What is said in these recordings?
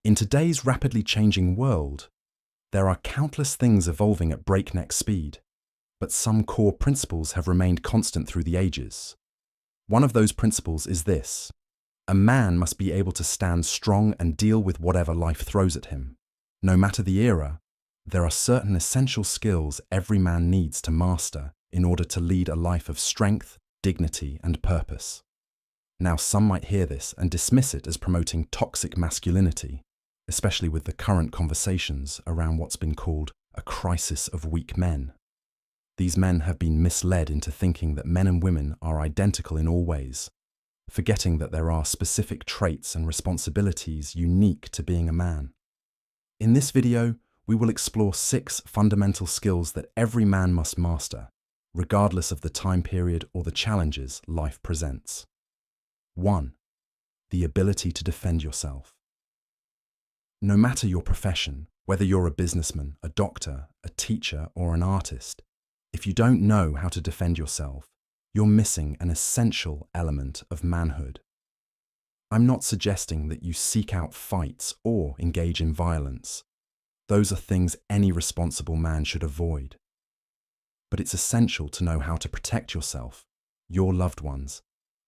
In today's rapidly changing world, there are countless things evolving at breakneck speed, but some core principles have remained constant through the ages. One of those principles is this: a man must be able to stand strong and deal with whatever life throws at him. No matter the era, there are certain essential skills every man needs to master in order to lead a life of strength, dignity, and purpose. Now, some might hear this and dismiss it as promoting toxic masculinity, especially with the current conversations around what's been called a crisis of weak men. These men have been misled into thinking that men and women are identical in all ways, forgetting that there are specific traits and responsibilities unique to being a man. In this video, we will explore 6 fundamental skills that every man must master, regardless of the time period or the challenges life presents. 1. The ability to defend yourself. No matter your profession, whether you're a businessman, a doctor, a teacher, or an artist, if you don't know how to defend yourself, you're missing an essential element of manhood. I'm not suggesting that you seek out fights or engage in violence. Those are things any responsible man should avoid. But it's essential to know how to protect yourself, your loved ones,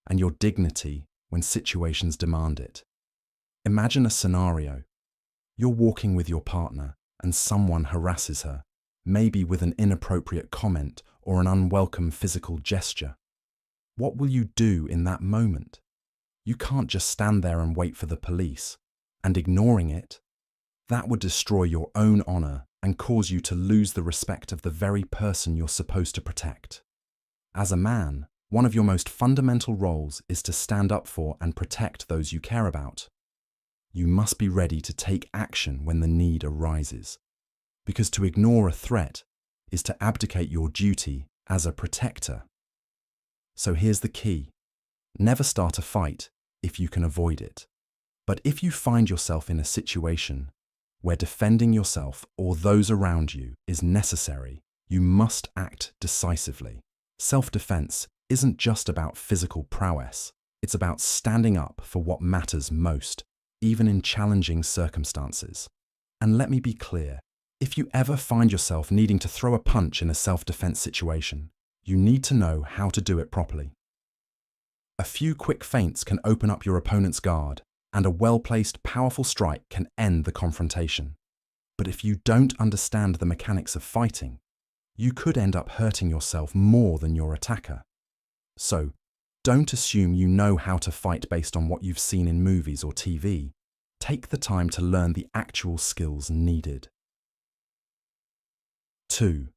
and your dignity when situations demand it. Imagine a scenario. You're walking with your partner and someone harasses her, maybe with an inappropriate comment or an unwelcome physical gesture. What will you do in that moment? You can't just stand there and wait for the police, and ignoring it. That would destroy your own honor and cause you to lose the respect of the very person you're supposed to protect. As a man, one of your most fundamental roles is to stand up for and protect those you care about. You must be ready to take action when the need arises, because to ignore a threat is to abdicate your duty as a protector. So here's the key: never start a fight if you can avoid it. But if you find yourself in a situation where defending yourself or those around you is necessary, you must act decisively. Self-defense isn't just about physical prowess. It's about standing up for what matters most, even in challenging circumstances. And let me be clear, if you ever find yourself needing to throw a punch in a self-defense situation, you need to know how to do it properly. A few quick feints can open up your opponent's guard, and a well-placed, powerful strike can end the confrontation. But if you don't understand the mechanics of fighting, you could end up hurting yourself more than your attacker. So, don't assume you know how to fight based on what you've seen in movies or TV. Take the time to learn the actual skills needed. 2.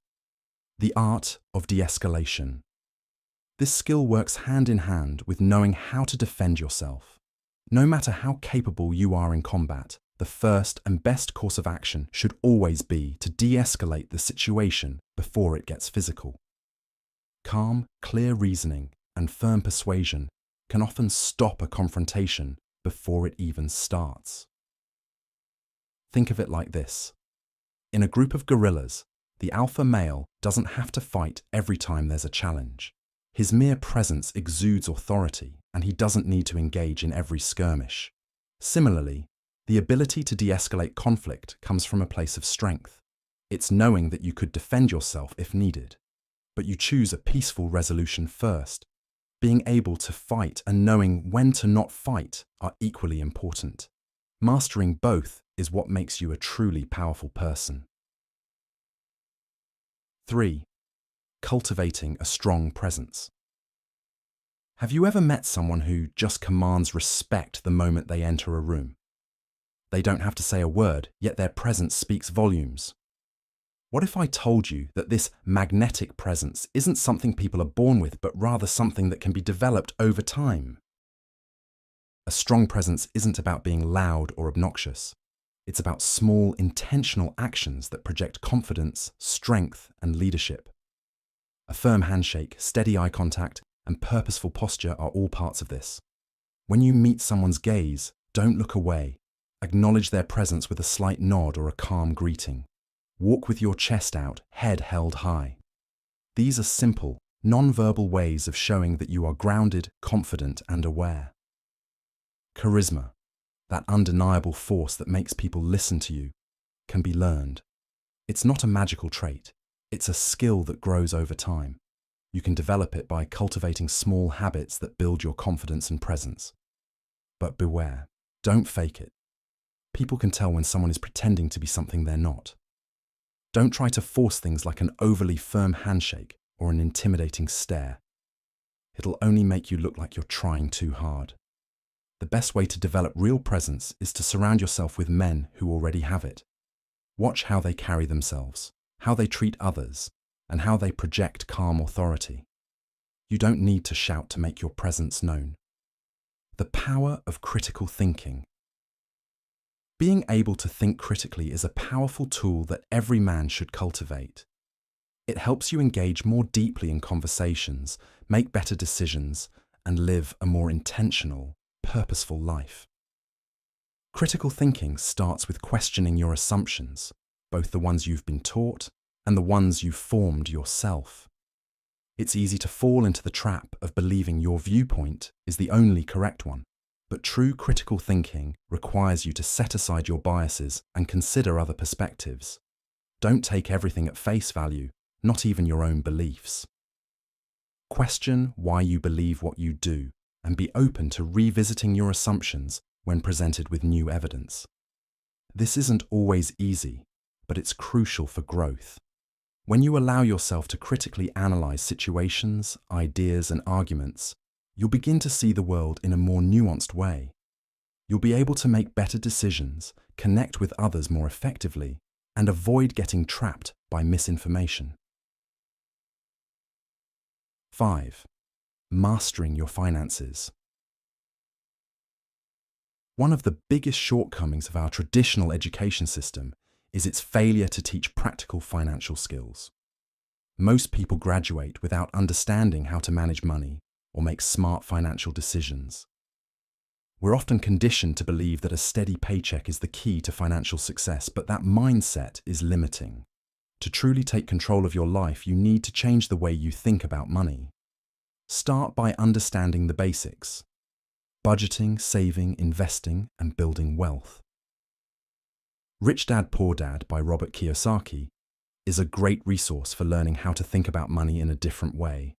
The art of de-escalation. This skill works hand in hand with knowing how to defend yourself. No matter how capable you are in combat, the first and best course of action should always be to de-escalate the situation before it gets physical. Calm, clear reasoning and firm persuasion can often stop a confrontation before it even starts. Think of it like this. In a group of gorillas, the alpha male doesn't have to fight every time there's a challenge. His mere presence exudes authority, and he doesn't need to engage in every skirmish. Similarly, the ability to de-escalate conflict comes from a place of strength. It's knowing that you could defend yourself if needed, but you choose a peaceful resolution first. Being able to fight and knowing when to not fight are equally important. Mastering both is what makes you a truly powerful person. 3. Cultivating a strong presence. Have you ever met someone who just commands respect the moment they enter a room? They don't have to say a word, yet their presence speaks volumes. What if I told you that this magnetic presence isn't something people are born with, but rather something that can be developed over time? A strong presence isn't about being loud or obnoxious. It's about small, intentional actions that project confidence, strength, and leadership. A firm handshake, steady eye contact, and purposeful posture are all parts of this. When you meet someone's gaze, don't look away. Acknowledge their presence with a slight nod or a calm greeting. Walk with your chest out, head held high. These are simple, non-verbal ways of showing that you are grounded, confident, and aware. Charisma. that undeniable force that makes people listen to you, can be learned. It's not a magical trait. It's a skill that grows over time. You can develop it by cultivating small habits that build your confidence and presence. But beware, don't fake it. People can tell when someone is pretending to be something they're not. Don't try to force things like an overly firm handshake or an intimidating stare. It'll only make you look like you're trying too hard. The best way to develop real presence is to surround yourself with men who already have it. Watch how they carry themselves, how they treat others, and how they project calm authority. You don't need to shout to make your presence known. The power of critical thinking. Being able to think critically is a powerful tool that every man should cultivate. It helps you engage more deeply in conversations, make better decisions, and live a more intentional, purposeful life. Critical thinking starts with questioning your assumptions, both the ones you've been taught and the ones you've formed yourself. It's easy to fall into the trap of believing your viewpoint is the only correct one, but true critical thinking requires you to set aside your biases and consider other perspectives. Don't take everything at face value, not even your own beliefs. Question why you believe what you do, and be open to revisiting your assumptions when presented with new evidence. This isn't always easy, but it's crucial for growth. When you allow yourself to critically analyze situations, ideas, and arguments, you'll begin to see the world in a more nuanced way. You'll be able to make better decisions, connect with others more effectively, and avoid getting trapped by misinformation. 5. Mastering your finances. One of the biggest shortcomings of our traditional education system is its failure to teach practical financial skills. Most people graduate without understanding how to manage money or make smart financial decisions. We're often conditioned to believe that a steady paycheck is the key to financial success, but that mindset is limiting. To truly take control of your life, you need to change the way you think about money. Start by understanding the basics: budgeting, saving, investing, and building wealth. Rich Dad, Poor Dad by Robert Kiyosaki is a great resource for learning how to think about money in a different way.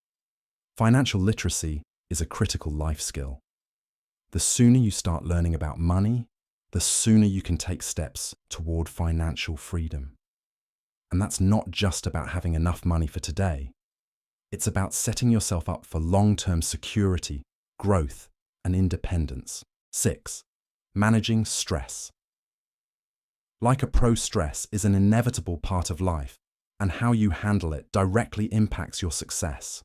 Financial literacy is a critical life skill. The sooner you start learning about money, the sooner you can take steps toward financial freedom. And that's not just about having enough money for today. It's about setting yourself up for long-term security, growth, and independence. 6. Managing stress. Like a pro, stress is an inevitable part of life, and how you handle it directly impacts your success.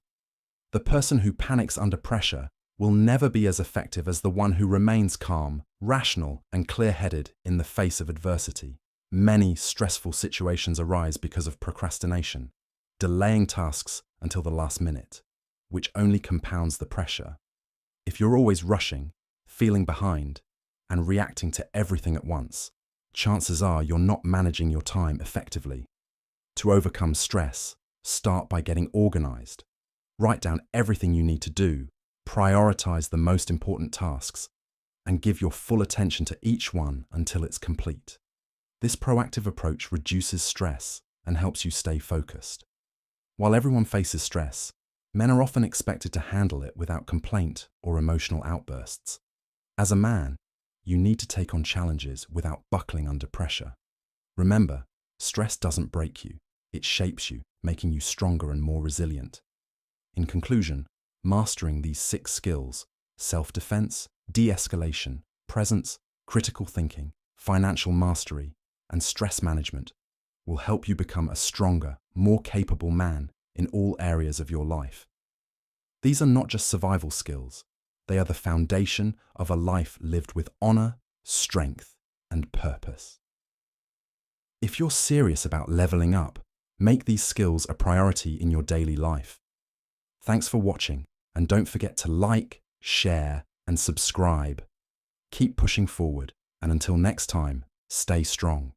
The person who panics under pressure will never be as effective as the one who remains calm, rational, and clear-headed in the face of adversity. Many stressful situations arise because of procrastination, delaying tasks until the last minute, which only compounds the pressure. If you're always rushing, feeling behind, and reacting to everything at once, chances are you're not managing your time effectively. To overcome stress, start by getting organized. Write down everything you need to do, prioritize the most important tasks, and give your full attention to each one until it's complete. This proactive approach reduces stress and helps you stay focused. While everyone faces stress, men are often expected to handle it without complaint or emotional outbursts. As a man, you need to take on challenges without buckling under pressure. Remember, stress doesn't break you, it shapes you, making you stronger and more resilient. In conclusion, mastering these 6 skills, self-defense, de-escalation, presence, critical thinking, financial mastery, and stress management, will help you become a stronger, more capable man in all areas of your life. These are not just survival skills, they are the foundation of a life lived with honor, strength, and purpose. If you're serious about leveling up, make these skills a priority in your daily life. Thanks for watching, and don't forget to like, share, and subscribe. Keep pushing forward, and until next time, stay strong.